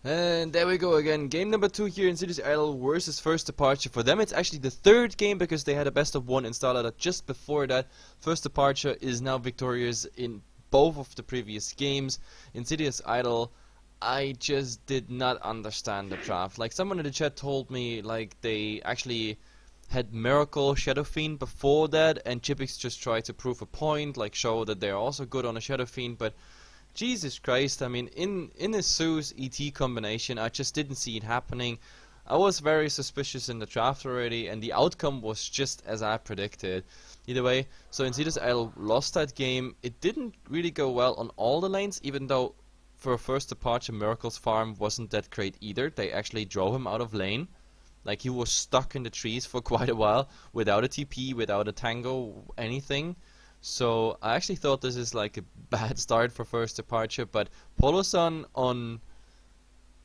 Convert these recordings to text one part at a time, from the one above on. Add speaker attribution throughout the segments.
Speaker 1: And there we go again. Game number 2 here in Insidious Idol versus First Departure. For them it's actually the third game because they had a best of 1 in Starlight just before that. First Departure is now victorious in both of the previous games. Insidious Idol, I just did not understand the draft. Like, someone in the chat told me like they actually had Miracle Shadow Fiend before that, and Chipix just tried to prove a point, like show that they're also good on a Shadow Fiend, but Jesus Christ, I mean, in a Zeus ET combination, I just didn't see it happening. I was very suspicious in the draft already, and the outcome was just as I predicted. Either way, so Insidious Idol lost that game. It didn't really go well on all the lanes, even though for a First Departure, Miracle's farm wasn't that great either. They actually drove him out of lane. Like, he was stuck in the trees for quite a while, without a TP, without a tango, anything. So I actually thought this is like a bad start for First Departure, but Polosan on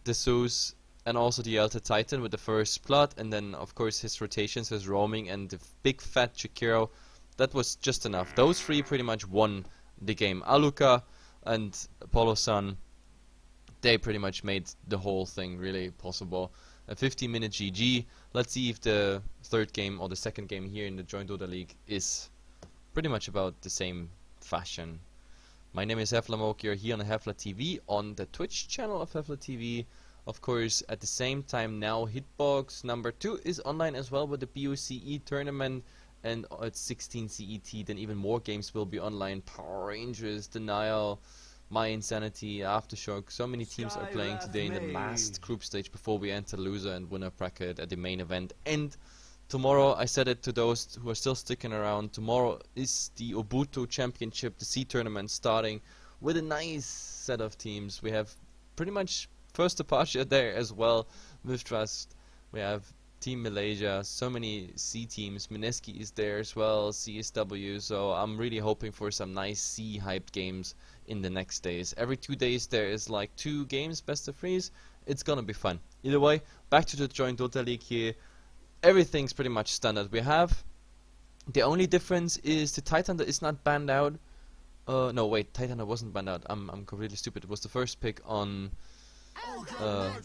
Speaker 1: the Zeus and also the Alta Titan with the first plot, and then of course his rotations, his roaming, and the big fat Chikiro, that was just enough. Those three pretty much won the game. Aluka and Polosan, they pretty much made the whole thing really possible. A 15-minute GG. Let's see if the third game or the second game here in the Joint Dota League is pretty much about the same fashion. My name is HeflaTV. You're here on HeflaTV on the Twitch channel of HeflaTV. Of course, at the same time now, Hitbox number 2 is online as well with the BOCE tournament, and at 16 CET, then even more games will be online. Power Rangers, Denial, My Insanity, Aftershock. So many teams are playing today in the last group stage before we enter loser and winner bracket at the main event. And tomorrow, I said it to those who are still sticking around, tomorrow is the Ubuntu Championship, the C tournament, starting with a nice set of teams. We have pretty much First Departure there as well with Trust. We have Team Malaysia, so many C teams. Mineski is there as well, CSW, so I'm really hoping for some nice C hyped games in the next days. Every 2 days there is like 2 games, best of 3s. It's gonna be fun. Either way, back to the Joint Dota League here. Everything's pretty much standard. We have the only difference is the Titan that is not banned out. No, wait, Titan wasn't banned out. I'm completely stupid. It was the first pick on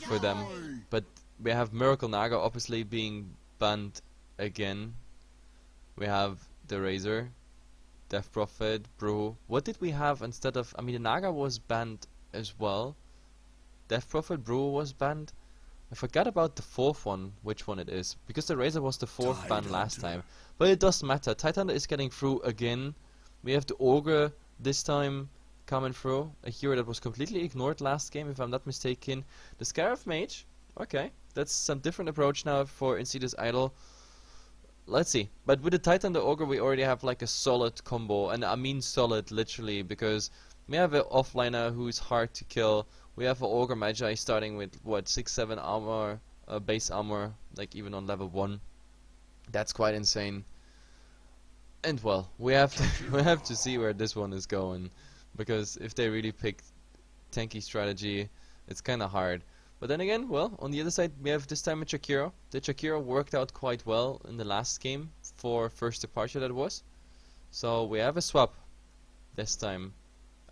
Speaker 1: for them. But we have Miracle Naga obviously being banned again. We have the Razor, Death Prophet, Brew. What did we have instead of? I mean, the Naga was banned as well. Death Prophet, Brew was banned. I forgot about the fourth one, which one it is, because the Razor was the fourth ban last time. But it doesn't matter. Titan is getting through again. We have the Ogre this time coming through. A hero that was completely ignored last game, if I'm not mistaken. The Scarab Mage. Okay, that's some different approach now for Insidious Idol. let's see. But with the Titan and the Ogre, we already have like a solid combo, and I mean solid literally, because we have an offliner who's hard to kill. We have an Ogre Magi starting with what 6-7 armor, base armor, like even on level 1. That's quite insane. And well, we have to we have to see where this one is going, because if they really pick tanky strategy, it's kind of hard. But then again, well, on the other side, we have this time a Chakiro. The Chakiro worked out quite well in the last game for first departure, that was. So we have a swap this time.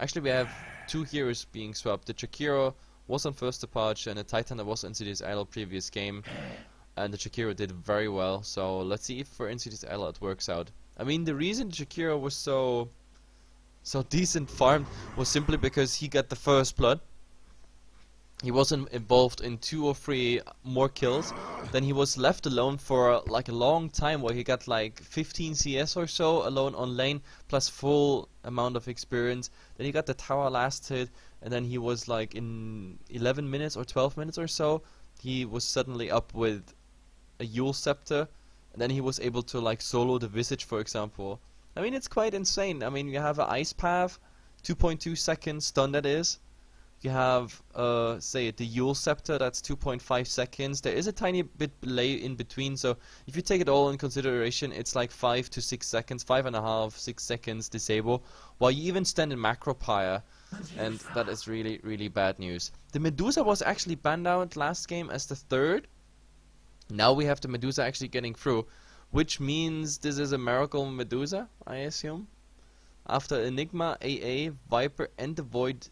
Speaker 1: Actually, we have 2 heroes being swapped. The Chakiro was on first departure, and the Titan that was Insidious Idol previous game. And the Chakiro did very well. So let's see if for Insidious Idol it works out. I mean, the reason the Chakiro was so decent farmed was simply because he got the first blood. He wasn't involved in 2 or 3 more kills. Then he was left alone for like a long time, where he got like 15 CS or so alone on lane, plus full amount of experience. Then he got the tower last hit, and then he was like in 11 minutes or 12 minutes or so, he was suddenly up with a Yule Scepter, and then he was able to like solo the Visage, for example. I mean, it's quite insane. I mean, you have an Ice Path, 2.2 seconds stun, that is. You have, say, the Yule Scepter, that's 2.5 seconds. There is a tiny bit delay in between, so if you take it all in consideration, it's like 5 to 6 seconds, 5.5, 6 seconds disable, while you even stand in Macro Pyre, and that is really, really bad news. The Medusa was actually banned out last game as the 3rd. Now we have the Medusa actually getting through, which means this is a miracle Medusa, I assume. After Enigma, AA, Viper, and the Void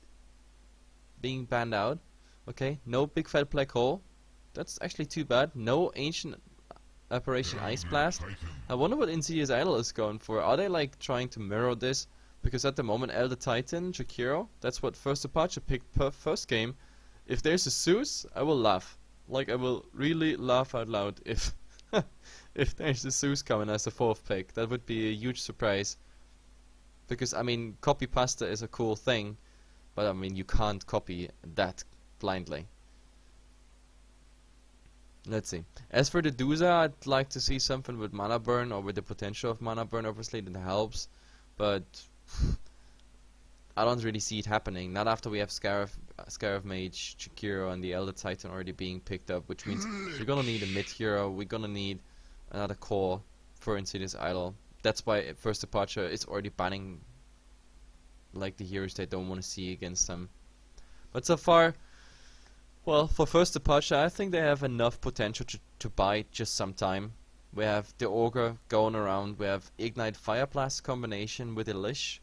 Speaker 1: being banned out. Okay, no big fat black hole. That's actually too bad. No ancient apparition Ice Blast. I wonder what Insidious Idol is going for. Are they like trying to mirror this? Because at the moment, Elder Titan, Chakiro, that's what first departure picked per first game. If there's a Zeus, I will laugh. Like, I will really laugh out loud if if there's a Zeus coming as a 4th pick. That would be a huge surprise. Because I mean, copy pasta is a cool thing, but I mean, you can't copy that blindly. Let's see. As for the Dusa, I'd like to see something with mana burn, or with the potential of mana burn, obviously, that helps. But I don't really see it happening. Not after we have Scarab Mage, Chikiro, and the Elder Titan already being picked up, which means we're gonna need a mid hero, we're gonna need another core for Insidious Idol. That's why at first departure is already banning like the heroes they don't want to see against them. But so far, well, for first departure, I think they have enough potential to buy just some time. We have the Ogre going around, we have Ignite Fire Blast combination with the Lich.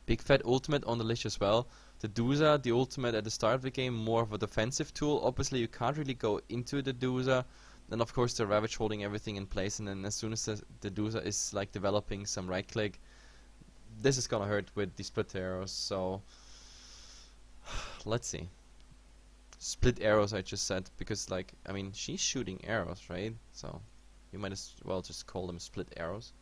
Speaker 1: Big fat ultimate on the Lich as well. The Dusa, the ultimate at the start of the game, more of a defensive tool. Obviously you can't really go into the Dusa. Then of course the Ravage holding everything in place, and then as soon as the Dusa is like developing some right click, this is gonna hurt with the split arrows. So let's see. Split arrows I just said, because like, I mean, she's shooting arrows, right? So you might as well just call them split arrows.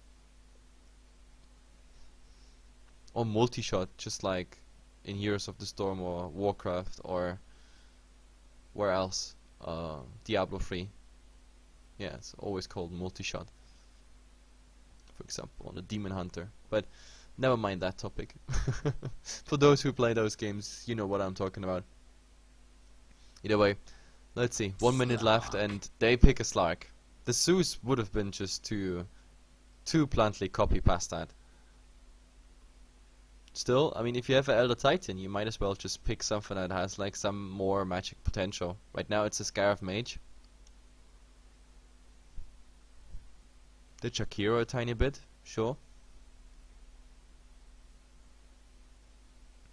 Speaker 1: Or multi-shot, just like in Heroes of the Storm or Warcraft, or where else? Diablo 3. Yeah, it's always called multi-shot, for example, on the Demon Hunter. But never mind that topic. For those who play those games, you know what I'm talking about. Either way, let's see. 1 minute left, and they pick a Slark. The Zeus would have been just too bluntly copy past that. Still, I mean, if you have an Elder Titan, you might as well just pick something that has like some more magic potential. Right now it's a Scarab Mage. The Chakiro a tiny bit, sure.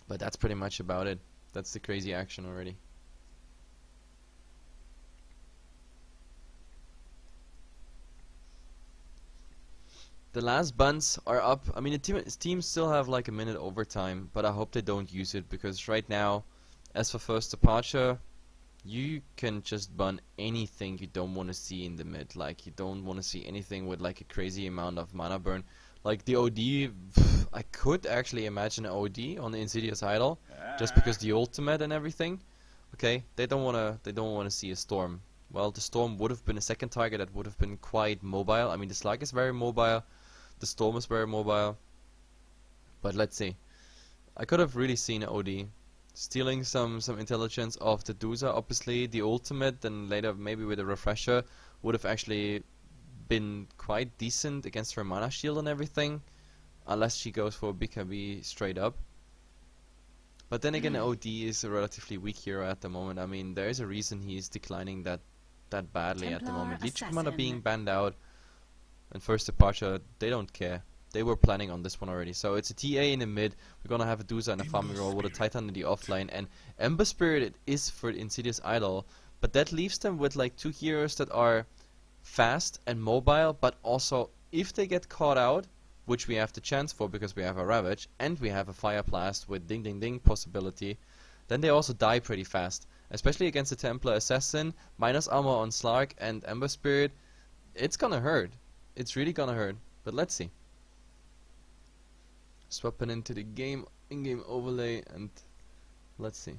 Speaker 1: But that's pretty much about it. That's the crazy action already. The last buns are up. I mean, the teams still have like a minute overtime, but I hope they don't use it, because right now, as for first departure, you can just bun anything you don't want to see in the mid. Like, you don't want to see anything with like a crazy amount of mana burn. Like the OD, I could actually imagine an OD on the Insidious Idol, just because the ultimate and everything. Okay, they don't wanna see a storm. well, the Storm would have been a second target that would have been quite mobile. I mean, the Slug is very mobile, the Storm is very mobile, but let's see. I could have really seen OD stealing some intelligence of the Dusa. Obviously, the ultimate, then later maybe with a refresher, would have actually been quite decent against her mana shield and everything, unless she goes for a BKB straight up. But then again, OD is a relatively weak hero at the moment. I mean, there is a reason he's declining that badly at the moment. Leech Commander being banned out and first departure, they don't care. They were planning on this one already. So it's a TA in the mid. We're gonna have a Dusa and a farming role with a Titan in the offline, and Ember Spirit it is for Insidious Idol. But that leaves them with like two heroes that are fast and mobile, but also if they get caught out, which we have the chance for because we have a Ravage and we have a Fire Blast with ding ding ding possibility, then they also die pretty fast. Especially against the Templar Assassin, minus armor on Slark and Ember Spirit, it's gonna hurt. It's really gonna hurt. But let's see. Swapping into the game, in-game overlay, and let's see.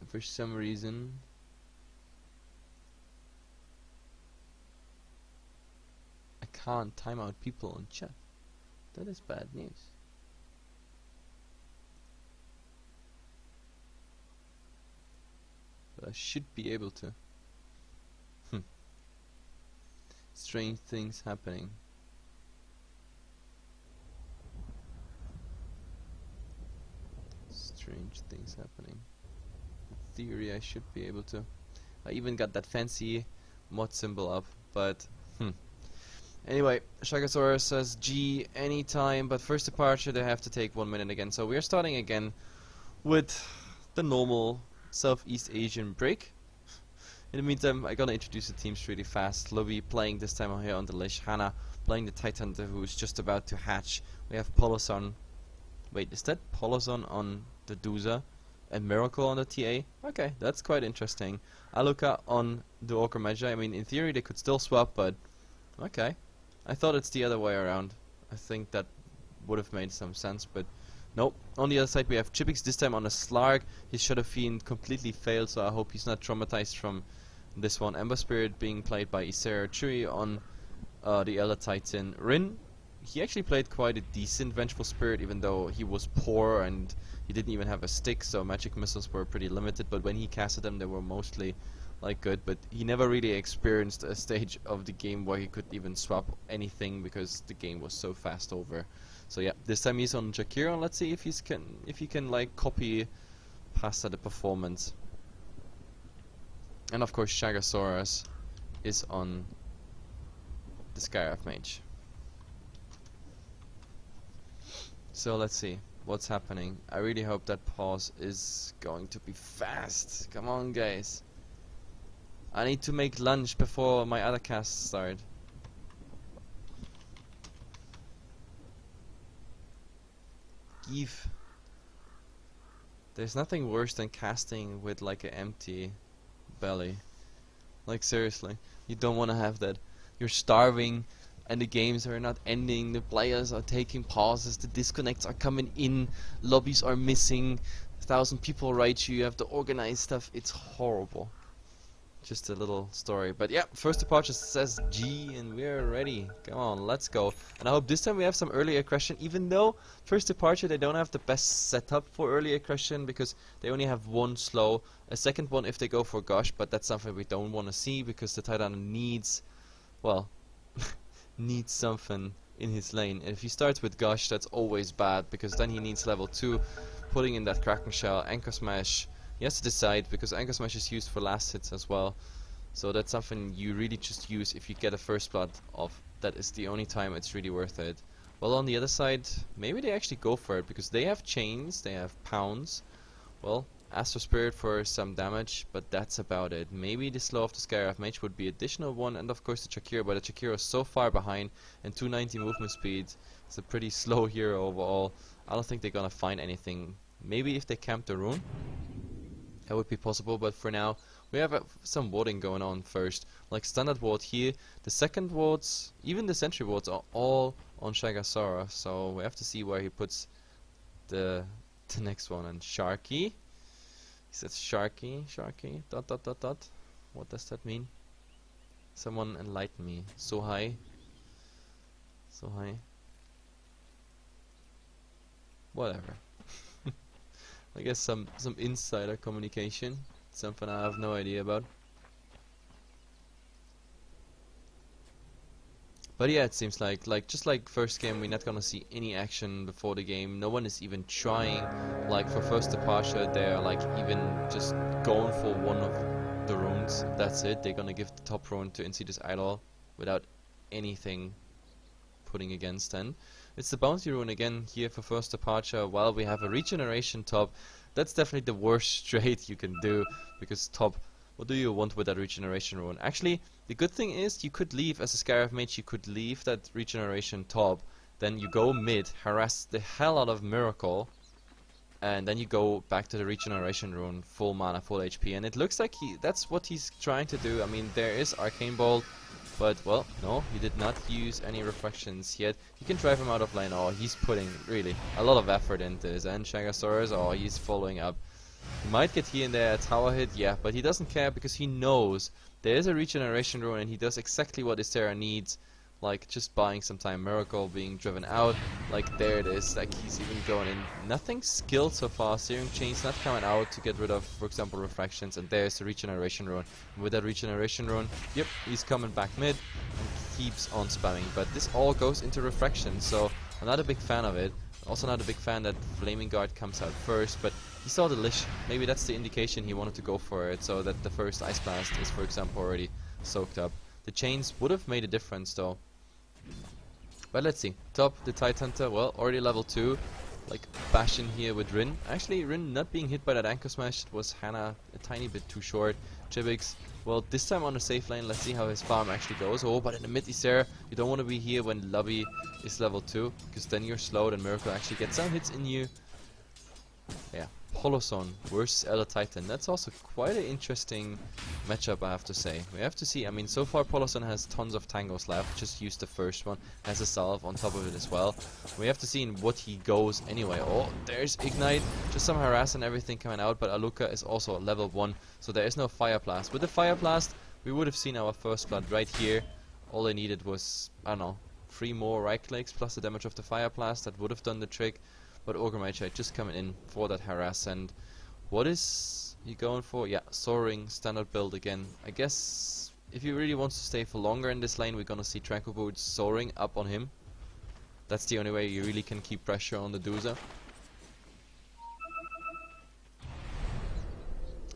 Speaker 1: And for some reason, I can't time out people on chat. That is bad news. But I should be able to. Strange things happening. Strange things happening. In theory, I should be able to. I even got that fancy mod symbol up, but Anyway, Shagasaurus says G anytime, but first departure they have to take 1 minute again. So we are starting again with the normal Southeast Asian break. In the meantime, I'm gonna introduce the teams really fast. Lobby playing this time here on the Lish, Hannah playing the Titan who's just about to hatch. We have Poloson. Wait, is that Poloson on the Dusa and Miracle on the TA? Okay, that's quite interesting. Aluka on the Orca Magi. I mean, in theory they could still swap, but okay. I thought it's the other way around. I think that would have made some sense, but nope. On the other side we have Chipix this time on a Slark. His Shadow Fiend completely failed, so I hope he's not traumatized from this one. Ember Spirit being played by Isera Chui on the Elder Titan. Rin, he actually played quite a decent Vengeful Spirit, even though he was poor and he didn't even have a stick, so magic missiles were pretty limited, but when he casted them they were mostly like good, but he never really experienced a stage of the game where he could even swap anything because the game was so fast over. So yeah, this time he's on Jakiro, and let's see if he can like copy past the performance. And of course Shagasaurus is on the Skywrath Mage. So let's see what's happening. I really hope that pause is going to be fast. Come on guys. I need to make lunch before my other casts start. Give. There's nothing worse than casting with like an empty belly. Like seriously, you don't want to have that. You're starving and the games are not ending, the players are taking pauses, the disconnects are coming in, lobbies are missing, 1,000 people write you have to organize stuff. It's horrible. Just a little story, but yeah, first departure says G and we're ready. Come on, let's go. And I hope this time we have some early aggression, even though first departure they don't have the best setup for early aggression because they only have one slow, a second one if they go for Gush, but that's something we don't want to see because the Titan needs, well, needs something in his lane. And if he starts with Gush, that's always bad because then he needs level 2, putting in that Kraken Shell, Anchor Smash. He has to decide because Anchor Smash is used for last hits as well, so that's something you really just use if you get a first blood off. That is the only time it's really worth it. Well, on the other side, maybe they actually go for it because they have chains, they have pounds. Well, Astro Spirit for some damage, but that's about it. Maybe the slow of the Skywrath Mage would be additional one, and of course the Chakira, but the Chakira is so far behind, and 290 movement speed. It's a pretty slow hero overall. I don't think they're gonna find anything. Maybe if they camp the rune, that would be possible, but for now we have some warding going on first. Like standard ward here, the second wards, even the sentry wards are all on Shagasaurus, so we have to see where he puts the next one. And Sharky. He says Sharky, dot dot dot dot. What does that mean? Someone enlighten me. So high. So high. Whatever. I guess some insider communication. Something I have no idea about. But yeah, it seems like just like first game, we're not gonna see any action before the game. No one is even trying. Like for first departure, they're like even just going for one of the runes. That's it. They're gonna give the top rune to Insidious Idol without anything putting against. And it's the bounty rune again here for first departure. While we have a regeneration top, that's definitely the worst trade you can do, because top, what do you want with that regeneration rune? Actually, the good thing is you could leave as a Scarab Mage, you could leave that regeneration top, then you go mid, harass the hell out of Miracle, and then you go back to the regeneration rune, full mana, full HP, and it looks like that's what he's trying to do. I mean, there is Arcane Bolt, but, well, no, he did not use any reflections yet. You can drive him out of lane. Oh, he's putting, really, a lot of effort into this, and Shagasaurus, oh, he's following up. He might get here and there a tower hit, yeah, but he doesn't care because he knows there is a regeneration rune and he does exactly what Ysera needs, like just buying some time. Miracle being driven out, like there it is, like he's even going in. Nothing skilled so far. Searing Chain's not coming out to get rid of, for example, refractions, and there's the regeneration rune. And with that regeneration rune, yep, he's coming back mid and keeps on spamming. But this all goes into refraction, so I'm not a big fan of it. Also not a big fan that Flaming Guard comes out first, but he saw the Lich. Maybe that's the indication he wanted to go for it, so that the first Ice Blast is, for example, already soaked up. The chains would have made a difference though. But let's see. Top, the Tidehunter, well, already level 2. Like, bashing here with Rin. Actually, Rin not being hit by that Anchor Smash. It was Hannah a tiny bit too short. Jibix, well, this time on the safe lane. Let's see how his farm actually goes. Oh, but in the mid Ysera, you don't want to be here when Lobby is level 2, because then you're slowed and Miracle actually gets some hits in you. Yeah, Poloson versus Elder Titan. That's also quite an interesting matchup, I have to say. We have to see. I mean, so far Poloson has tons of tangos left. Just used the first one. Has a salve on top of it as well. We have to see in what he goes anyway. Oh, there's Ignite. Just some harass and everything coming out. But Aluka is also level 1. So there is no Fire Blast. With the Fire Blast, we would have seen our first blood right here. All they needed was, I don't know, 3 more right clicks plus the damage of the Fire Blast. That would have done the trick. But Ogre Mage just coming in for that harass. And what is he going for? Yeah, Soaring, standard build again. I guess if he really wants to stay for longer in this lane, we're gonna see Tranquil Boots Soaring up on him. That's the only way you really can keep pressure on the Doozer.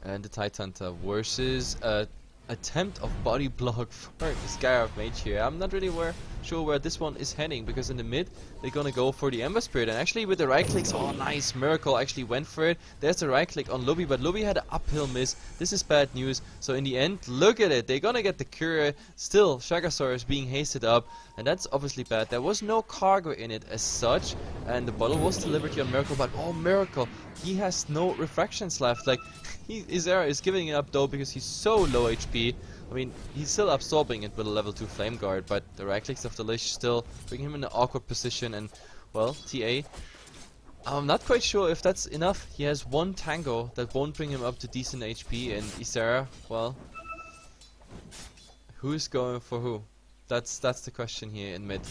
Speaker 1: And the Tidehunter versus attempt of body block for the Scarab Mage here. I'm not really sure where this one is heading, because in the mid they're gonna go for the Ember Spirit, and actually with the right clicks, oh nice, Miracle actually went for it. There's the right click on Lubby, but Lubby had an uphill miss. This is bad news. So in the end, look at it, they're gonna get the Courier. Still, Shagasaurus being hasted up, and that's obviously bad. There was no cargo in it as such, and the bottle was delivered here on Miracle, but oh Miracle, he has no refractions left. Like, Ysera is giving it up though because he's so low HP. I mean, he's still absorbing it with a level 2 Flame Guard, but the right clicks of the Lich still bring him in an awkward position. And, well, TA, I'm not quite sure if that's enough. He has 1 Tango that won't bring him up to decent HP, and Ysera, well, who's going for who? That's the question here in mid.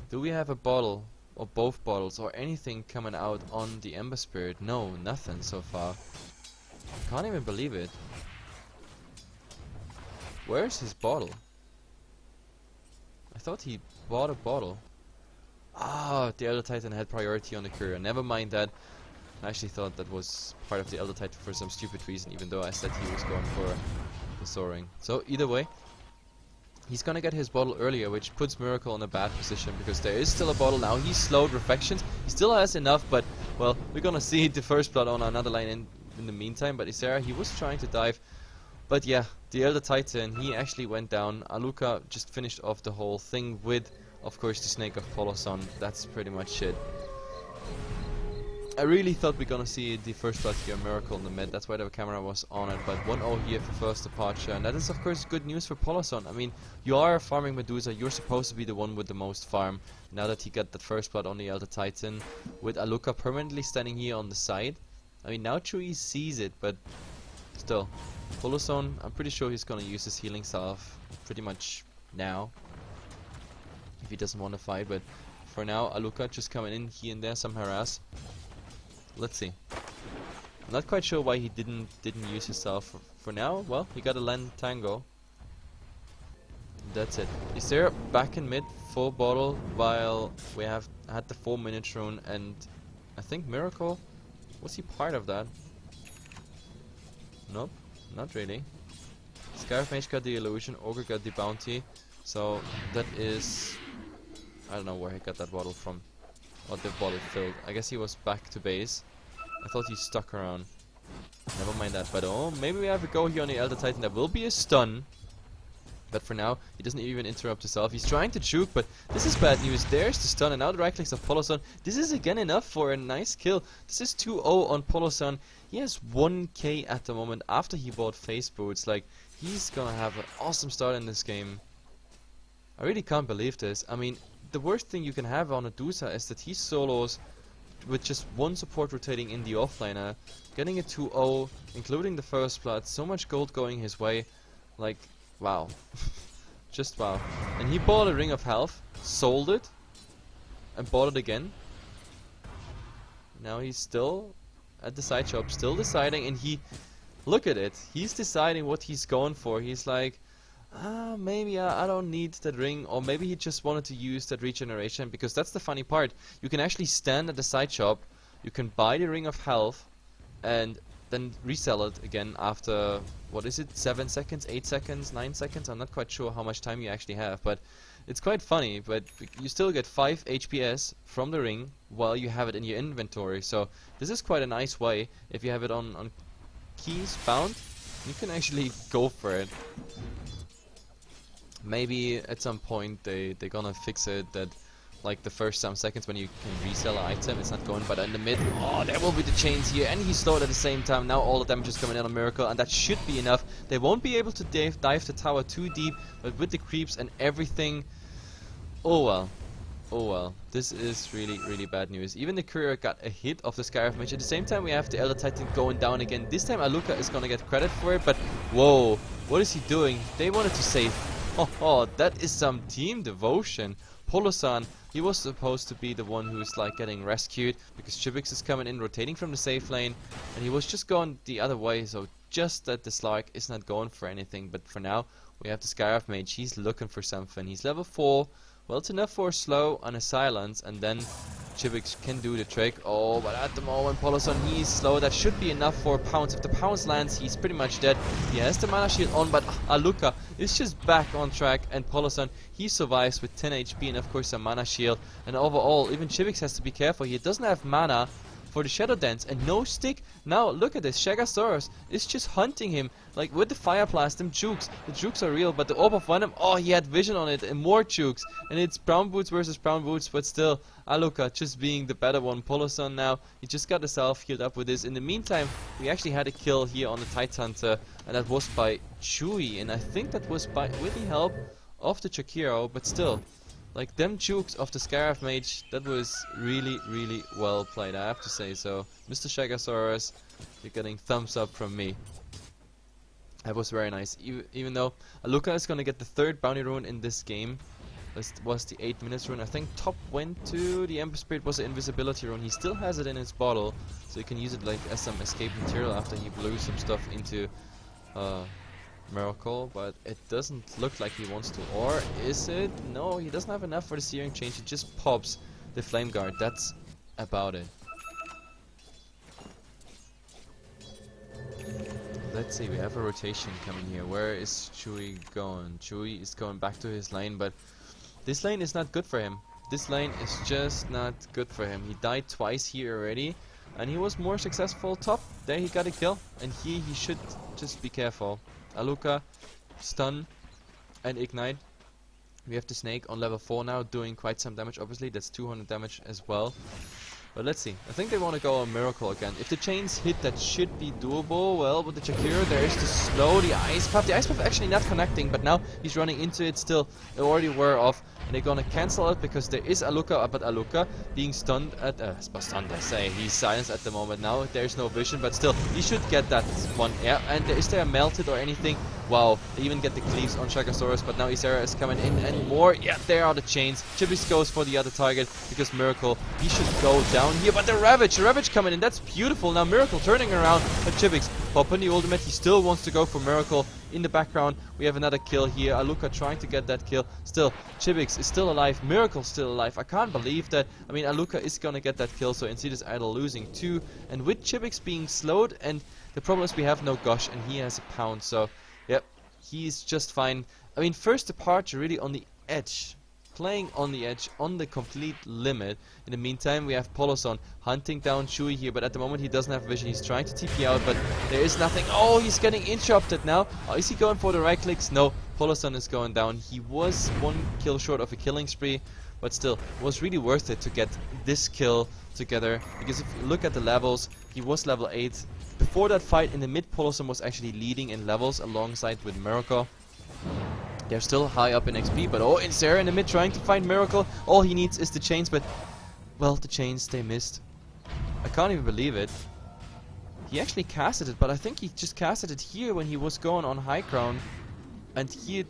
Speaker 1: Do we have a bottle, or both bottles, or anything coming out on the Ember Spirit? No, nothing so far. Can't even believe it. Where's his bottle? I thought he bought a bottle. Ah, the Elder Titan had priority on the Courier. Never mind that. I actually thought that was part of the Elder Titan for some stupid reason, even though I said he was going for the Soaring. So either way, he's gonna get his bottle earlier, which puts Miracle in a bad position, because there is still a bottle now. He's slowed reflections. He still has enough, but, well, we're gonna see the first blood on another lane in the meantime. But Ysera, he was trying to dive. But yeah, the Elder Titan, he actually went down. Aluka just finished off the whole thing with, of course, the Snake of Poloson. That's pretty much it. I really thought we're gonna see the first blood here, Miracle in the mid. That's why the camera was on it. But 1-0 here for first departure, and that is of course good news for Poloson. I mean, you are farming Medusa. You're supposed to be the one with the most farm. Now that he got that first blood on the Elder Titan, with Aluka permanently standing here on the side. I mean, now Chui sees it, but still, Poloson. I'm pretty sure he's gonna use his healing salve pretty much now, if he doesn't want to fight. But for now, Aluka just coming in here and there, some harass. Let's see. I'm not quite sure why he didn't use his salve for now. Well, he got a land tango. That's it. Is there back in mid full bottle while we had the 4-minute rune, and I think Miracle, was he part of that? Nope, not really. Scarf Mage got the illusion, Ogre got the bounty, so that is, I don't know where he got that bottle from. Or the bottle filled. I guess he was back to base. I thought he stuck around. Never mind that. But oh, maybe we have a go here on the Elder Titan. There will be a stun. But for now, he doesn't even interrupt himself. He's trying to juke, but this is bad news. There's the stun, and now the right clicks of Poloson. This is again enough for a nice kill. This is 2-0 on Poloson. He has 1k at the moment after he bought face boots. Like, he's gonna have an awesome start in this game. I really can't believe this. I mean, the worst thing you can have on a Medusa is that he solos with just one support rotating in the offlaner, getting a 2-0, including the first blood, so much gold going his way. Like, wow. Just wow. And he bought a Ring of Health, sold it, and bought it again. Now he's still at the side shop, still deciding, and look at it, he's deciding what he's going for. He's like, maybe I don't need that ring, or maybe he just wanted to use that regeneration, because that's the funny part. You can actually stand at the side shop, you can buy the Ring of Health, and then resell it again after, what is it, 7 seconds, 8 seconds, 9 seconds? I'm not quite sure how much time you actually have, but it's quite funny. But you still get 5 HPS from the ring while you have it in your inventory, so this is quite a nice way. If you have it on keys bound, you can actually go for it. Maybe at some point they're gonna fix it that, like, the first some seconds when you can resell an item, it's not going. But in the mid, oh, there will be the chains here, and he slowed at the same time. Now all the damage is coming in on Miracle, and that should be enough. They won't be able to dive the tower too deep, but with the creeps and everything, oh well. Oh well, this is really, really bad news. Even the courier got a hit of the Scarf Mage. At the same time, we have the Elder Titan going down again. This time Aluka is gonna get credit for it, but whoa, what is he doing? They wanted to save. Oh, that is some team devotion. Polosan, he was supposed to be the one who's like getting rescued, because Chibix is coming in, rotating from the safe lane, and he was just going the other way, so just that the Slark is not going for anything. But for now, we have the Scarf Mage. He's looking for something. He's level 4. Well, it's enough for a slow and a silence, and then Chibix can do the trick. Oh, but at the moment, Poloson, he's slow. That should be enough for a pounce. If the pounce lands, he's pretty much dead. He has the mana shield on, but Aluka is just back on track, and Poloson, he survives with 10 HP and of course a mana shield. And overall, even Chibix has to be careful. He doesn't have mana for the Shadow Dance and no stick. Now look at this, Shagasaurus is just hunting him, like with the Fire Blast, them jukes. The jukes are real, but the Orb of Venom, oh, he had vision on it, and more jukes. And it's Brown Boots versus Brown Boots, but still, Aluka just being the better one. Poloson now, he just got himself healed up with this. In the meantime, we actually had a kill here on the Tidehunter, and that was by Chewy, and I think that was with the help of the Chakiro, but still, like, them jukes of the Scarf Mage, that was really, really well played, I have to say so. Mr. Shagasaurus, you're getting thumbs up from me. That was very nice. Even though Aluka is gonna get the 3rd bounty rune in this game. This was the 8 minutes rune. I think top went to the Ember Spirit was the invisibility rune. He still has it in his bottle, so he can use it like as some escape material after he blew some stuff into Miracle, but it doesn't look like he wants to. Or is it? No, he doesn't have enough for the Searing Change. He just pops the Flame Guard. That's about it. Let's see, we have a rotation coming here. Where is Chewy going? Chewy is going back to his lane, but this lane is not good for him. This lane is just not good for him. He died twice here already, and he was more successful top. There he got a kill, and here he should just be careful. Aluka, stun, and ignite. We have the snake on level 4 now, doing quite some damage. Obviously, that's 200 damage as well. But let's see. I think they want to go on Miracle again. If the chains hit, that should be doable. Well, with the Shakira, there's the slow, the Ice Puff. The Ice Puff actually not connecting, but now he's running into it still. They already were off. And they're gonna cancel it because there is Aluka, but Aluka being stunned at... stunned, I say. He's silenced at the moment now. There's no vision, but still, he should get that one. Yeah, and is there a melted or anything? Wow, they even get the cleaves on Shagasaurus, but now Isera is coming in and more. Yeah, there are the chains. Chibix goes for the other target because Miracle, he should go down here. But the Ravage coming in. That's beautiful. Now Miracle turning around, but Chibix popping the ultimate. He still wants to go for Miracle. In the background, we have another kill here. Aluka trying to get that kill. Still, Chibix is still alive. Miracle's still alive. I can't believe that. I mean, Aluka is gonna get that kill, so Insidious Idol losing 2. And with Chibix being slowed, and the problem is we have no Gush, and he has a pound, so... Yep, he's just fine. I mean, first departure really on the edge. Playing on the edge, on the complete limit. In the meantime, we have Poloson hunting down Chewy here, but at the moment he doesn't have vision. He's trying to TP out, but there is nothing. Oh, he's getting interrupted now. Oh, is he going for the right clicks? No, Poloson is going down. He was 1 kill short of a killing spree, but still, it was really worth it to get this kill together. Because if you look at the levels, he was level 8. Before that fight in the mid, Poloson was actually leading in levels alongside with Miracle. They're still high up in XP, but oh, Insera in the mid trying to find Miracle. All he needs is the chains, but... Well, the chains, they missed. I can't even believe it. He actually casted it, but I think he just casted it here when he was going on high ground. And here,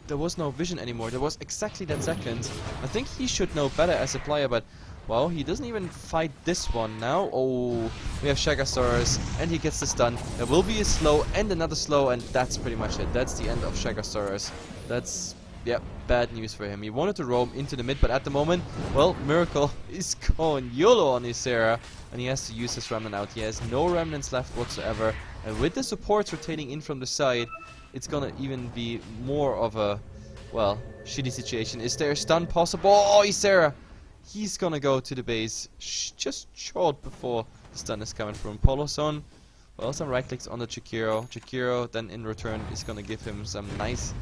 Speaker 1: there was no vision anymore. There was exactly that second. I think he should know better as a player, but... Well, he doesn't even fight this one now. Oh, we have Shagasaurus, and he gets the stun. There will be a slow and another slow, and that's pretty much it. That's the end of Shagasaurus. That's, yeah, bad news for him. He wanted to roam into the mid, but at the moment, well, Miracle is going YOLO on Isera, and he has to use his remnant out. He has no remnants left whatsoever, and with the supports rotating in from the side, it's gonna even be more of a, well, shitty situation. Is there a stun possible? Oh, Isera! He's gonna go to the base just short before the stun is coming from Poloson. Well, some right clicks on the Chikiro. Chikiro then in return is gonna give him some nice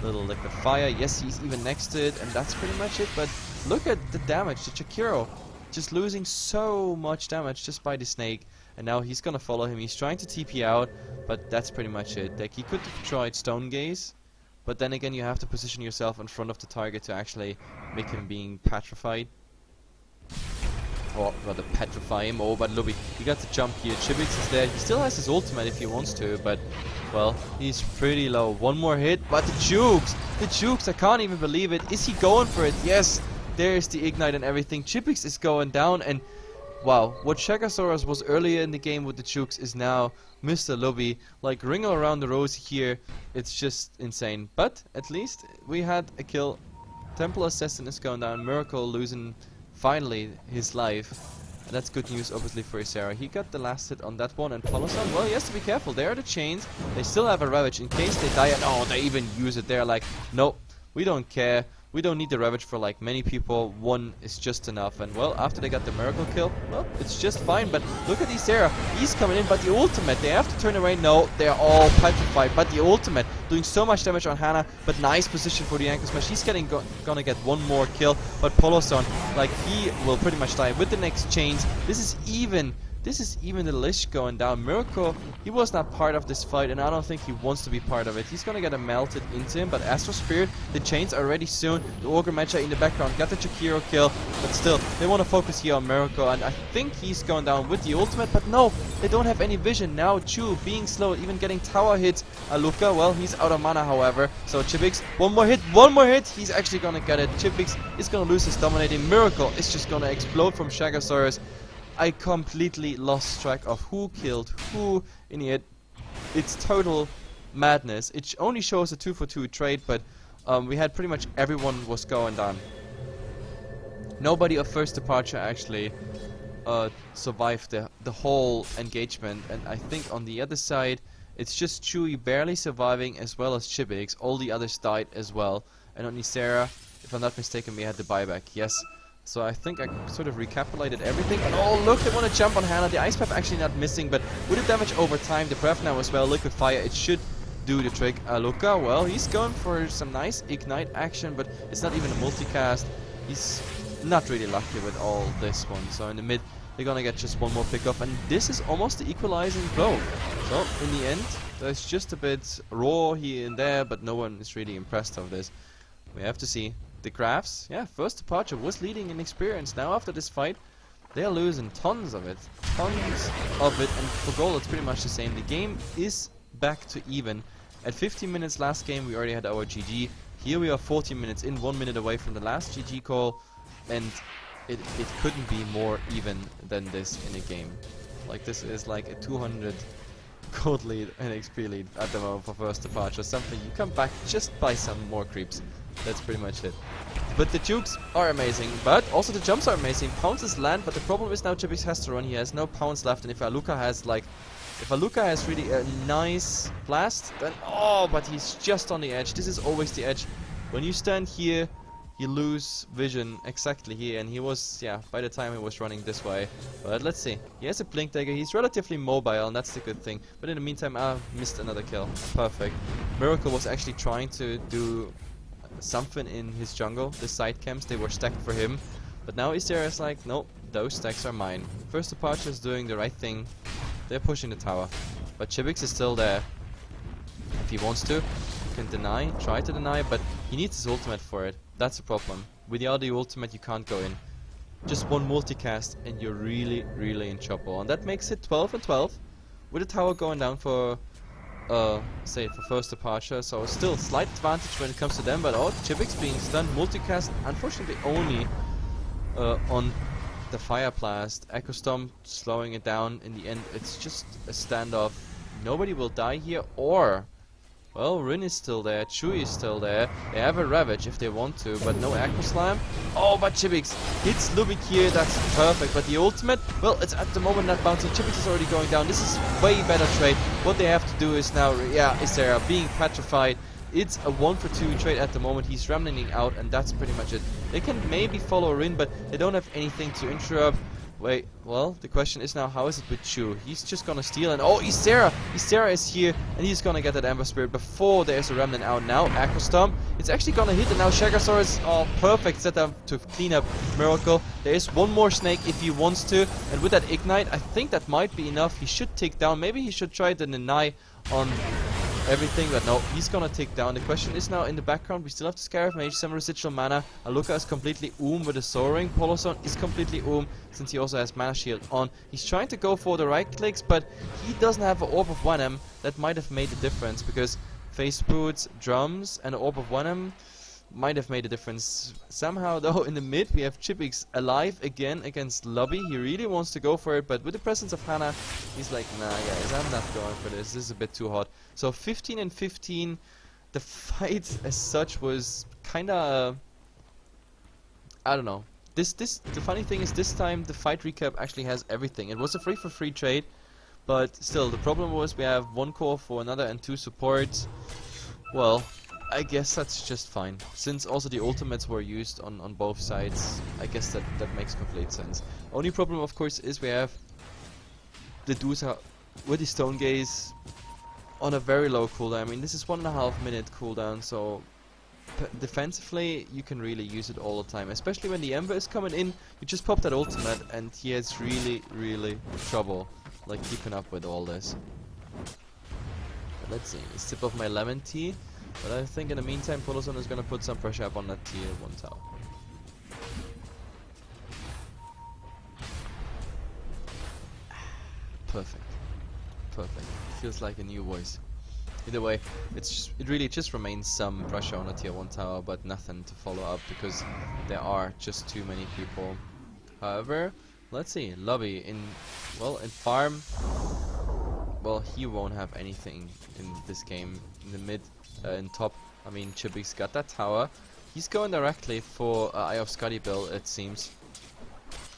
Speaker 1: little lick of fire. Yes, he's even next to it, and that's pretty much it. But look at the damage. The Chikiro just losing so much damage just by the snake. And now he's gonna follow him. He's trying to TP out, but that's pretty much it. Like, he could have tried Stone Gaze, but then again you have to position yourself in front of the target to actually make him being petrified. Or rather petrify him. Oh, but Lubby, he got the jump here. Chibix is there. He still has his ultimate if he wants to, but well, he's pretty low. One more hit, but the jukes, I can't even believe it. Is he going for it? Yes, there's the ignite and everything. Chibix is going down, and wow, what Shagasaurus was earlier in the game with the jukes is now Mr. Lubby. Like, wrinkle around the rose here, it's just insane. But at least we had a kill. Temple Assassin is going down. Miracle losing finally his life, and that's good news obviously for Isera. He got the last hit on that one, and Poloson, well, he has to be careful. There are the chains. They still have a Ravage in case they die. And oh, they even use it. They're like, no, we don't care. We don't need the Ravage for like many people. 1 is just enough. And well, after they got the Miracle kill, well, it's just fine. But look at Isera. He's coming in, but the ultimate, they have to turn away. No, they're all petrified. But the ultimate doing so much damage on Hannah. But nice position for the ankle smash. He's gonna get 1 more kill. But Poloson, like, he will pretty much die with the next chains. This is even the Lish going down. Miracle, he was not part of this fight, and I don't think he wants to be part of it. He's gonna get a melted into him, but Astro Spirit, the chains are ready soon. The Ogre Mecha in the background got the Chikiro kill, but still, they want to focus here on Miracle, and I think he's going down with the ultimate, but no, they don't have any vision. Now Chu being slow, even getting tower hits. Aluka, well, he's out of mana, however. So Chibix, one more hit, he's actually gonna get it. Chibix is gonna lose his dominating. Miracle is just gonna explode from Shagasaurus. I completely lost track of who killed who in it. It's total madness. It only shows a 2-for-2 trade, but we had pretty much everyone was going down. Nobody of first departure actually survived the whole engagement, and I think on the other side it's just Chewy barely surviving as well as Chibix. All the others died as well, and on Isera, if I'm not mistaken, we had the buyback. Yes. So I think I sort of recapitulated everything. And oh, look, they want to jump on Hannah. The Ice Puff actually not missing, but with the damage over time, the breath now as well, Liquid Fire, it should do the trick. Aluka, well, he's going for some nice ignite action, but it's not even a multicast. He's not really lucky with all this one. So in the mid, they're gonna get just one more pick off, and this is almost the equalizing blow. So in the end, there's just a bit raw here and there, but no one is really impressed of this. We have to see the graphs. Yeah, first departure was leading in experience. Now after this fight, they're losing tons of it, and for gold it's pretty much the same. The game is back to even. At 15 minutes last game, we already had our GG. Here we are 14 minutes in, 1 minute away from the last GG call, and it couldn't be more even than this in a game. Like, this is like a 200 gold lead and XP lead at the moment for first departure. Something you come back just by some more creeps. That's pretty much it. But the jukes are amazing, but also the jumps are amazing. Pounces land, but the problem is now jibix has to run. He has no pounce left, and if Aluka has really a nice blast, then but he's just on the edge. This is always the edge. When you stand here, you lose vision exactly here, and he was, yeah, by the time he was running this way. But let's see. He has a blink dagger. He's relatively mobile, and that's the good thing. But in the meantime, missed another kill. Perfect. Miracle was actually trying to do something in his jungle. The side camps, they were stacked for him. But now Isera is like, nope, those stacks are mine. First departure is doing the right thing. They're pushing the tower. But jibix is still there. If he wants to, he can deny, try to deny, but he needs his ultimate for it. That's the problem. Without the ultimate, you can't go in. Just one multicast and you're really, really in trouble. And that makes it 12 and 12. With the tower going down for, say, for first departure. So still slight advantage when it comes to them. But jibix being stunned, multicast, unfortunately only on the Fire Blast. Echo Storm slowing it down. In the end, it's just a standoff. Nobody will die here, or... well, Rin is still there, Chewy is still there. They have a Ravage if they want to, but no Echo Slam. Oh, but jibix hits Lubick here, that's perfect. But the ultimate, well, it's at the moment not bouncing. jibix is already going down. This is way better trade. What they have to do is now, Isera being petrified. It's a 1-for-2 trade at the moment. He's rambling out, and that's pretty much it. They can maybe follow Rin, but they don't have anything to interrupt. Wait, well, the question is now, how is it with Chu? He's just gonna steal, and Isera! Isera is here, and he's gonna get that Ember Spirit before there's a Remnant out. Now, Echo Storm, it's actually gonna hit, and now Shagasaurus, perfect setup to clean up Miracle. There is one more Snake if he wants to, and with that Ignite, I think that might be enough. He should take down, maybe he should try to deny on everything, but no, he's gonna take down. The question is now in the background, we still have to Scarab Mage, some residual mana. Aluka is completely with the Soaring. Polozone is completely since he also has Mana Shield on. He's trying to go for the right clicks, but he doesn't have an Orb of Venom. That might have made a difference, because Face Boots, Drums, and an Orb of Venom might have made a difference. Somehow though, in the mid, we have jibix alive again against Lobby. He really wants to go for it, but with the presence of Hannah, he's like, nah guys, I'm not going for this. This is a bit too hot. So 15 and 15, the fight as such was kinda, I don't know. The funny thing is, this time the fight recap actually has everything. It was a free-for-free trade, but still, the problem was we have one core for another and 2 supports. Well, I guess that's just fine. Since also the ultimates were used on both sides, I guess that makes complete sense. Only problem, of course, is we have the Dusa with the Stone Gaze on a very low cooldown. I mean, this is 1.5 minute cooldown, so defensively you can really use it all the time. Especially when the Ember is coming in, you just pop that ultimate and he has really, really trouble like keeping up with all this. But let's see, sip of my lemon tea. But I think in the meantime, Polozone is going to put some pressure up on that tier 1 tower. Perfect. Perfect. Feels like a new voice. Either way, it really just remains some pressure on a tier 1 tower, but nothing to follow up because there are just too many people. However, let's see. Lobby in farm. Well, he won't have anything in this game. In the mid, in top, I mean, jibix got that tower. He's going directly for Eye of Scotty build, it seems.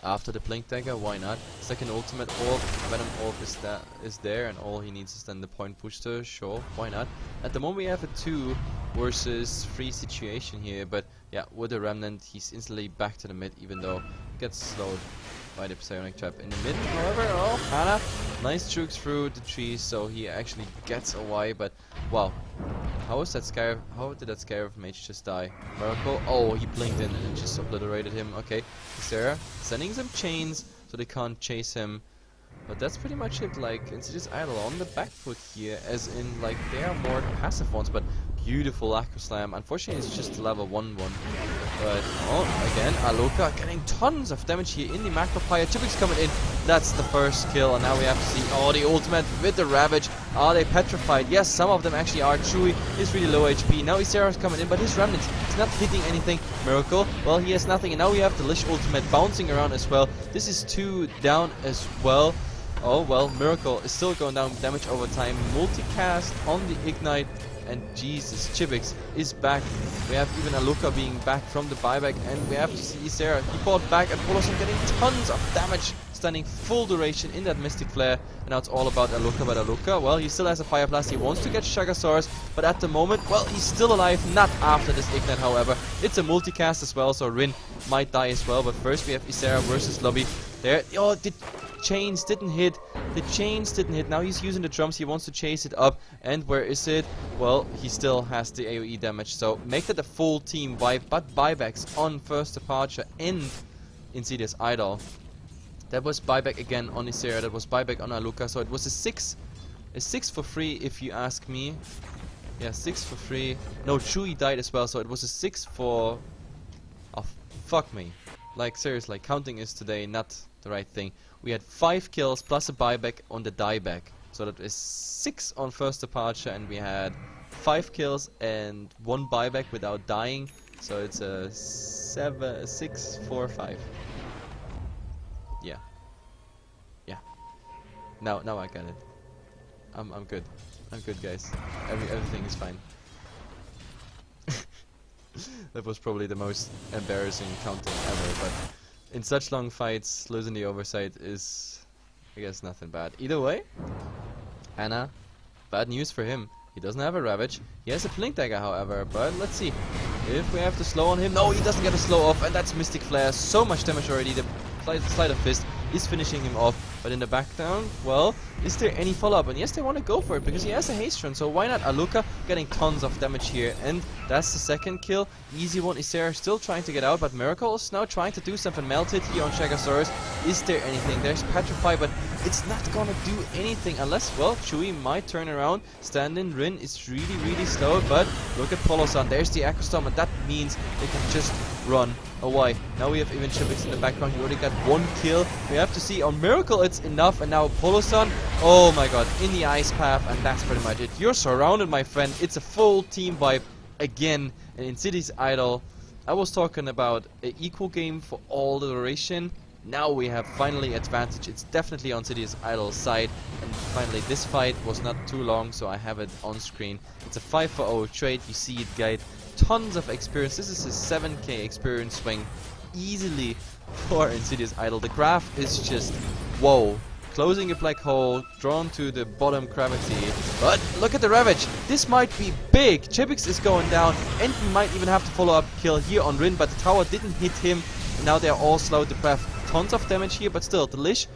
Speaker 1: After the Blink Dagger, why not? Second ultimate orb, Venom orb is there, and all he needs is then the point booster. Sure, why not? At the moment we have a 2 versus 3 situation here, but yeah, with the Remnant, he's instantly back to the mid, even though he gets slowed by the psionic trap in the mid. However, oh, Hana, nice jukes through the trees, so he actually gets away. But wow, how did that Scarab mage just die? Miracle. Oh, he blinked in and just obliterated him. Okay, Sarah sending some chains so they can't chase him. But that's pretty much it. Like, Insidious Idol on the back foot here, as in, like, they are more passive ones, but beautiful Acro Slam. Unfortunately, it's just level 1 one. But, oh, again, Aloka getting tons of damage here in the Macro Fire. Chipix coming in. That's the first kill, and now we have to see, oh, the ultimate with the Ravage. Are they petrified? Yes, some of them actually are. Chewy is really low HP. Now Isera's coming in, but his Remnant is not hitting anything. Miracle, well, he has nothing, and now we have the Lich ultimate bouncing around as well. This is 2 down as well. Oh well, Miracle is still going down damage over time. Multicast on the Ignite, and Jesus, Chibix is back. We have even Aluka being back from the buyback, and we have to see Isera. He fought back, and Poloson getting tons of damage, standing full duration in that Mystic Flare. And now it's all about Aluka, but Aluka, well, he still has a Fire Blast. He wants to get Shagasaurus, but at the moment, well, he's still alive. Not after this Ignite, however. It's a multicast as well, so Rin might die as well. But first, we have Isera versus Lobby. There, oh, chains didn't hit. The chains didn't hit. Now he's using the drums. He wants to chase it up. And where is it? Well, he still has the AoE damage. So make that a full team wipe. But buybacks on first departure and Insidious Idol. That was buyback again on Isera. That was buyback on Aluka. So it was a 6 for free if you ask me. Yeah, 6 for free. No, Chewy died as well. So it was a 6 for... Oh, fuck me. Like, seriously, counting is today not the right thing. We had 5 kills plus a buyback on the dieback. So that is 6 on first departure, and we had 5 kills and 1 buyback without dying. So it's a 6, 4, 5. Yeah. Yeah. Now I got it. I'm good. I'm good, guys. Everything is fine. That was probably the most embarrassing counting ever, but in such long fights, losing the oversight is, I guess, nothing bad. Either way, Anna, bad news for him. He doesn't have a Ravage. He has a Blink Dagger, however, but let's see. If we have to slow on him... No, he doesn't get a slow off, and that's Mystic Flare. So much damage already. The Sleight of Fist is finishing him off. But in the background, well, is there any follow-up? And yes, they want to go for it, because he has a haste run, so why not? Aluka getting tons of damage here, and that's the second kill. Easy one. Isera still trying to get out, but Miracle is now trying to do something. Melted here on Shagasaurus. Is there anything? There's Petrify, but it's not gonna do anything unless, well, Chewy might turn around. Stand-in Rin is really, really slow, but look at Polosan. There's the Echo Storm, and that means they can just run away. Now we have even Chipix in the background. He already got 1 kill. We have to see on Miracle it's enough, and now Polosan, oh my god, in the ice path, and that's pretty much it. You're surrounded, my friend. It's a full team wipe again, and Insidious Idol. I was talking about an equal game for all the duration. Now we have finally advantage. It's definitely on Insidious Idol's side, and finally this fight was not too long, so I have it on screen. It's a 5-0 trade. You see it, guide. Tons of experience. This is a 7k experience swing easily for Insidious Idol. The graph is just whoa. Closing a black hole, drawn to the bottom gravity. But look at the Ravage. This might be big. Chipix is going down, and we might even have to follow up kill here on Rin, but the tower didn't hit him. Now they're all slowed to death. Tons of damage here, but still, the Lich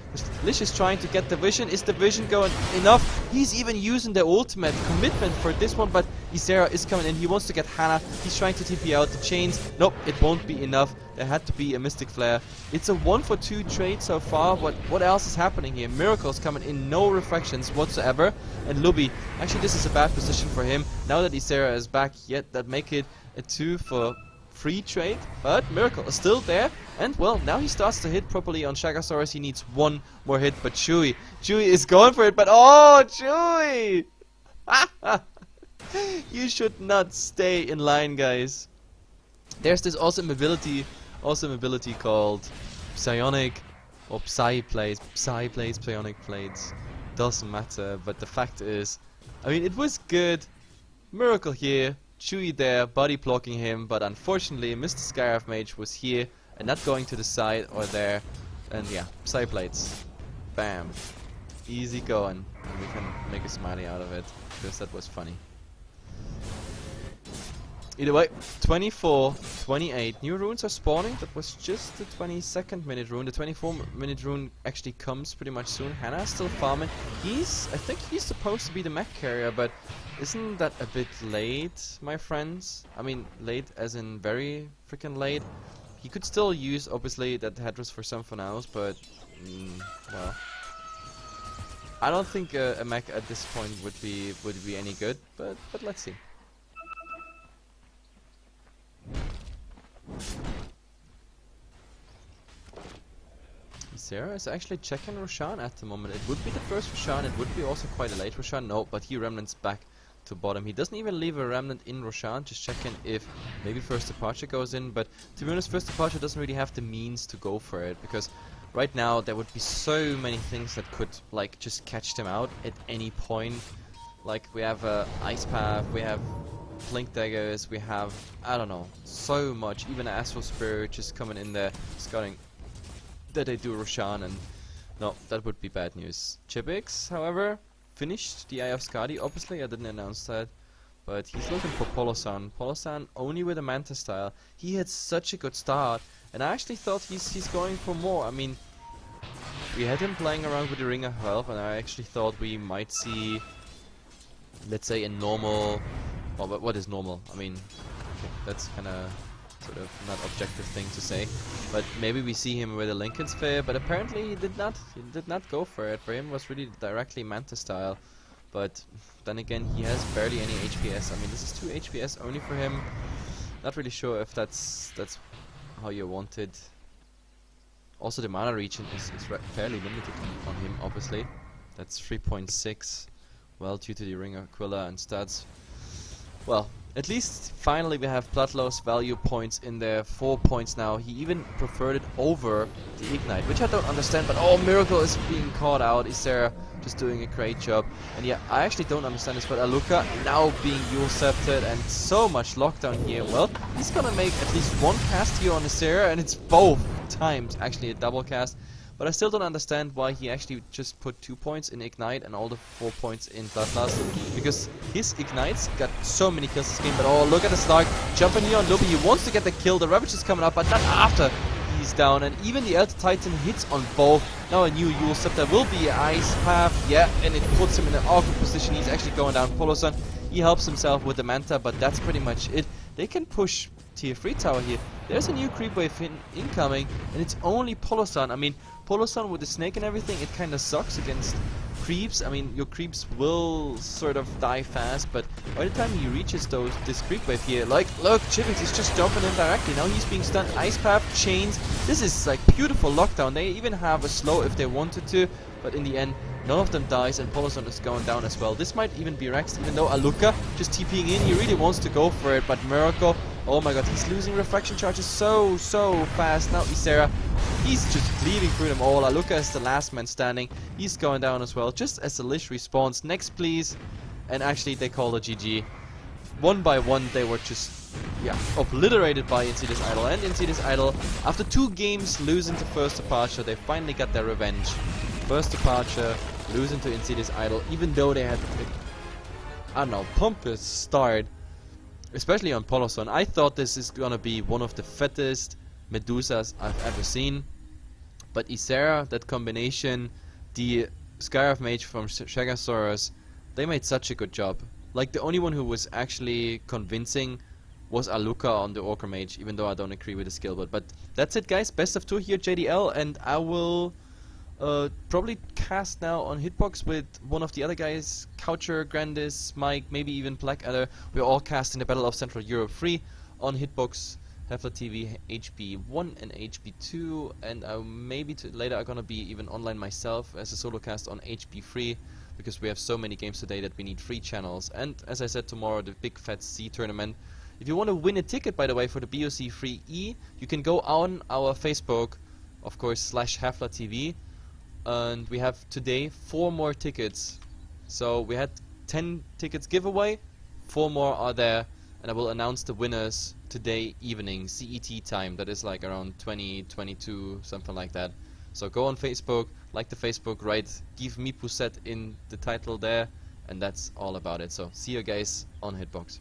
Speaker 1: is trying to get the vision. Is the vision going enough? He's even using the ultimate commitment for this one, but Isera is coming in. He wants to get Hana. He's trying to TP out the chains. Nope, it won't be enough. There had to be a Mystic Flare. It's a 1-for-2 trade so far, but what else is happening here? Miracle's coming in, no refractions whatsoever. And Luby, actually this is a bad position for him. Now that Isera is back, yet that make it a 2-for-3 trade, but Miracle is still there, and well, now he starts to hit properly on Shagasaurus. He needs 1 more hit, but Chewy is going for it, but oh, Chewy! You should not stay in line, guys. There's this awesome ability called Psionic, or Psy Blades, Psionic Blades, doesn't matter, but the fact is, I mean, it was good. Miracle here, Chewy there, body blocking him, but unfortunately Mr. Scarab Mage was here and not going to the side or there, and yeah, Psy Blades. Bam. Easy going. And we can make a smiley out of it, because that was funny. Either way, 24-28. New runes are spawning. That was just the 22nd minute rune. The 24-minute rune actually comes pretty much soon. Hannah's still farming. I think he's supposed to be the mech carrier, but isn't that a bit late, my friends? I mean, late as in very freaking late. He could still use, obviously, that headdress for something else, but well, I don't think a mech at this point would be any good. But let's see. Sarah is actually checking Roshan at the moment. It would be the first Roshan, it would be also quite a late Roshan. No, but he remnants back to bottom. He doesn't even leave a remnant in Roshan, just checking if maybe first departure goes in. But to be honest, first departure doesn't really have the means to go for it, because right now there would be so many things that could like just catch them out at any point. Like we have Ice Path, we have Blink Daggers, we have, I don't know, so much. Even Astral Spirit just coming in there, scouting that they do Roshan, and no, that would be bad news. Chibix, however, finished the Eye of Skadi. Obviously, I didn't announce that, but he's looking for Polosan. Polosan only with a Manta style. He had such a good start, and I actually thought he's going for more. I mean, we had him playing around with the Ring of Health, and I actually thought we might see, let's say, a normal. Well, but what is normal? I mean, okay, that's kind of sort of not objective thing to say, but maybe we see him with a Lincoln Sphere, but apparently he did not go for it. For him it was really directly Manta style, but then again he has barely any HPS. I mean, this is 2 HPS only for him. Not really sure if that's how you want it. Also the mana region is fairly limited on him, obviously. That's 3.6, well, due to the Ring of Aquila and stats. Well, at least finally we have Bloodlow's value points in there, 4 points now. He even preferred it over the Ignite, which I don't understand, but oh, Miracle is being caught out. Isera just doing a great job. And yeah, I actually don't understand this, but Aluka now being Yule-scepted and so much lockdown here. Well, he's gonna make at least one cast here on Isera, and it's both times actually a double cast. But I still don't understand why he actually just put 2 points in Ignite and all the 4 points in Bloodlust, because his Ignites got so many kills this game. But oh, look at the Slark jumping here on Luby. He wants to get the kill. The Ravage is coming up, but not after he's down. And even the Elder Titan hits on both. Now a new Yule Scepter will be Ice Path. Yeah, and it puts him in an awkward position. He's actually going down. Polosan, he helps himself with the Manta, but that's pretty much it. They can push tier 3 tower here. There's a new creep wave incoming, and it's only Polosan. I mean, Polosan with the snake and everything, it kinda sucks against creeps. I mean, your creeps will sort of die fast, but by the time he reaches this creep wave here, like, look, Chibix is just jumping in directly. Now he's being stunned. Ice Path, chains. This is like beautiful lockdown. They even have a slow if they wanted to, but in the end, none of them dies, and Polosan is going down as well. This might even be Rex, even though Aluka just TPing in. He really wants to go for it, but Miracle, oh my god, he's losing refraction charges so fast. Now Isera, he's just bleeding through them all. Aluka is the last man standing. He's going down as well, just as the Lich respawns. Next, please. And actually, they call it GG. One by one, they were just, yeah, obliterated by Insidious Idol. And Insidious Idol, after 2 games losing to First Departure, they finally got their revenge. First Departure, losing to Insidious Idol, even though they had, I don't know, pompous start. Especially on Polosan. I thought this is gonna be one of the fattest Medusas I've ever seen. But Isera, that combination, the Skyrive Mage from Shagasaurus, they made such a good job. Like, the only one who was actually convincing was Aluka on the Orca Mage, even though I don't agree with the skill. But that's it, guys. Best of 2 here, JDL, and I will probably cast now on Hitbox with one of the other guys, Coucher, Grandis, Mike, maybe even Blackadder. We're all casting the Battle of Central Europe 3 on Hitbox, HeflaTV HB1 and HB2, and maybe later I'm gonna be even online myself as a solo cast on HB3, because we have so many games today that we need 3 channels. And as I said, tomorrow the big fat C tournament. If you want to win a ticket, by the way, for the BOC 3E, you can go on our Facebook, of course, /HeflaTV. And we have today 4 more tickets. So we had 10 tickets giveaway, 4 more are there, and I will announce the winners today evening, CET time. That is like around 2022, something like that. So go on Facebook, like the Facebook, write Give Me Poussette in the title there, and that's all about it. So see you guys on Hitbox.